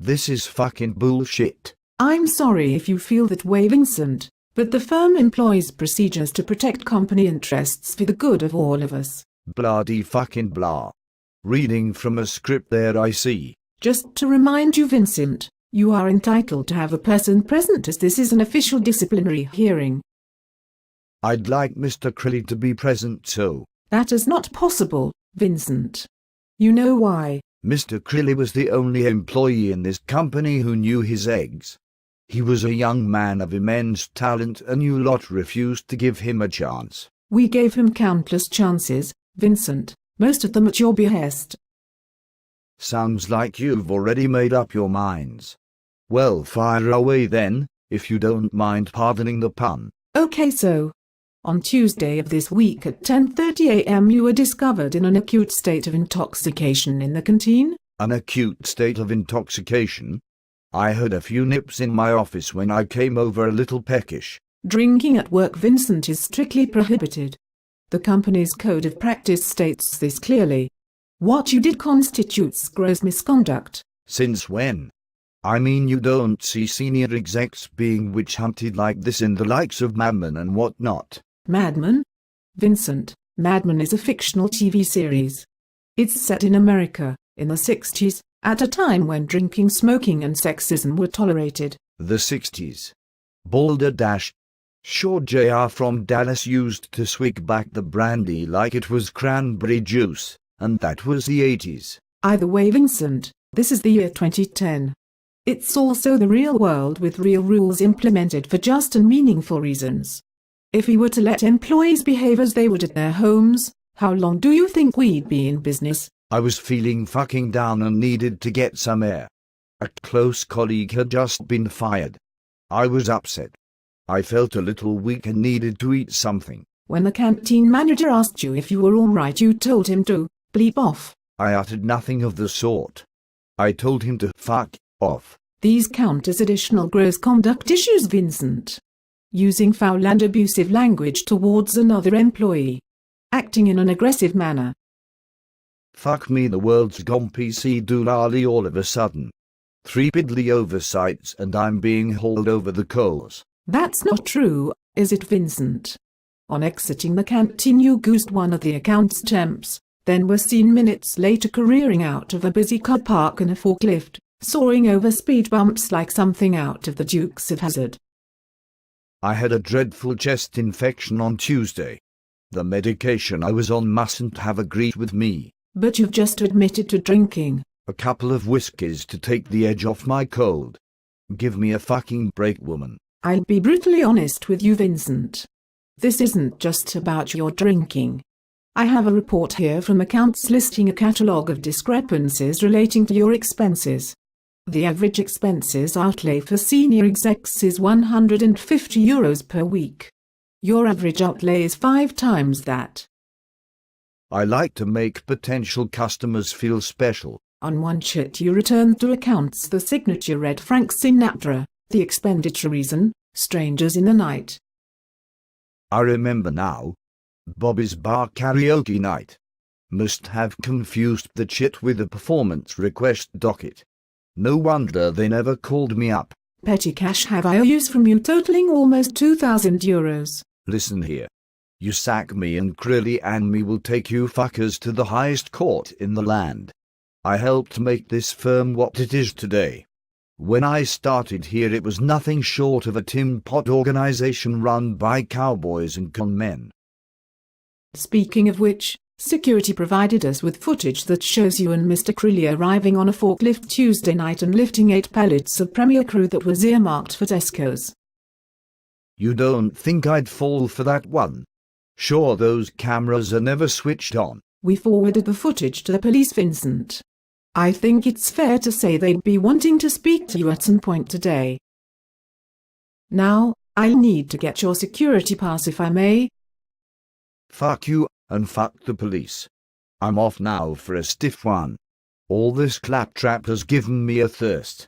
This is fucking bullshit. I'm sorry if you feel that way, Vincent, but the firm employs procedures to protect company interests for the good of all of us. Bloody fucking blah. Reading from a script there, I see. Just to remind you, Vincent, you are entitled to have a person present as this is an official disciplinary hearing. I'd like Mr. Crilly to be present too. That is not possible, Vincent. You know why? Mr. Crilly was the only employee in this company who knew his eggs. He was a young man of immense talent and you lot refused to give him a chance. We gave him countless chances, Vincent, most of them at your behest. Sounds like you've already made up your minds. Well, fire away then, if you don't mind pardoning the pun. Okay, so on Tuesday of this week at 10:30 a.m. you were discovered in an acute state of intoxication in the canteen? An acute state of intoxication? I had a few nips in my office when I came over a little peckish. Drinking at work, Vincent, is strictly prohibited. The company's code of practice states this clearly. What you did constitutes gross misconduct. Since when? I mean, you don't see senior execs being witch-hunted like this in the likes of Mad Men and whatnot. Mad Men? Vincent, Mad Men is a fictional TV series. It's set in America, in the 60s, at a time when drinking, smoking and sexism were tolerated. The 60s. Boulder Dash. Sure, JR from Dallas used to swig back the brandy like it was cranberry juice, and that was the 80s. Either way, Vincent, this is the year 2010. It's also the real world with real rules implemented for just and meaningful reasons. If we were to let employees behave as they would at their homes, how long do you think we'd be in business? I was feeling fucking down and needed to get some air. A close colleague had just been fired. I was upset. I felt a little weak and needed to eat something. When the canteen manager asked you if you were all right, you told him to bleep off. I uttered nothing of the sort. I told him to fuck off. These count as additional gross conduct issues, Vincent. Using foul and abusive language towards another employee. Acting in an aggressive manner. Fuck me, the world's gone PC doolally all of a sudden. 3 piddly oversights and I'm being hauled over the coals. That's not true, is it, Vincent? On exiting the canteen you goosed one of the accounts temps, then were seen minutes later careering out of a busy car park in a forklift, soaring over speed bumps like something out of the Dukes of Hazzard. I had a dreadful chest infection on Tuesday. The medication I was on mustn't have agreed with me. But you've just admitted to drinking. A couple of whiskeys to take the edge off my cold. Give me a fucking break, woman. I'll be brutally honest with you, Vincent. This isn't just about your drinking. I have a report here from accounts listing a catalogue of discrepancies relating to your expenses. The average expenses outlay for senior execs is €150 per week. Your average outlay is 5 times that. I like to make potential customers feel special. On one sheet you returned to accounts the signature read Frank Sinatra, the expenditure reason, strangers in the night. I remember now. Bobby's Bar karaoke night. Must have confused the shit with a performance request docket. No wonder they never called me up. Petty cash have IOUs from you totaling almost €2,000. Listen here. You sack me and Crilly and me will take you fuckers to the highest court in the land. I helped make this firm what it is today. When I started here it was nothing short of a tin pot organization run by cowboys and con men. Speaking of which, security provided us with footage that shows you and Mr. Crilly arriving on a forklift Tuesday night and lifting 8 pallets of Premier Crude that was earmarked for Tesco's. You don't think I'd fall for that one? Sure, those cameras are never switched on. We forwarded the footage to the police, Vincent. I think it's fair to say they'd be wanting to speak to you at some point today. Now, I'll need to get your security pass if I may. Fuck you, and fuck the police. I'm off now for a stiff one. All this claptrap has given me a thirst.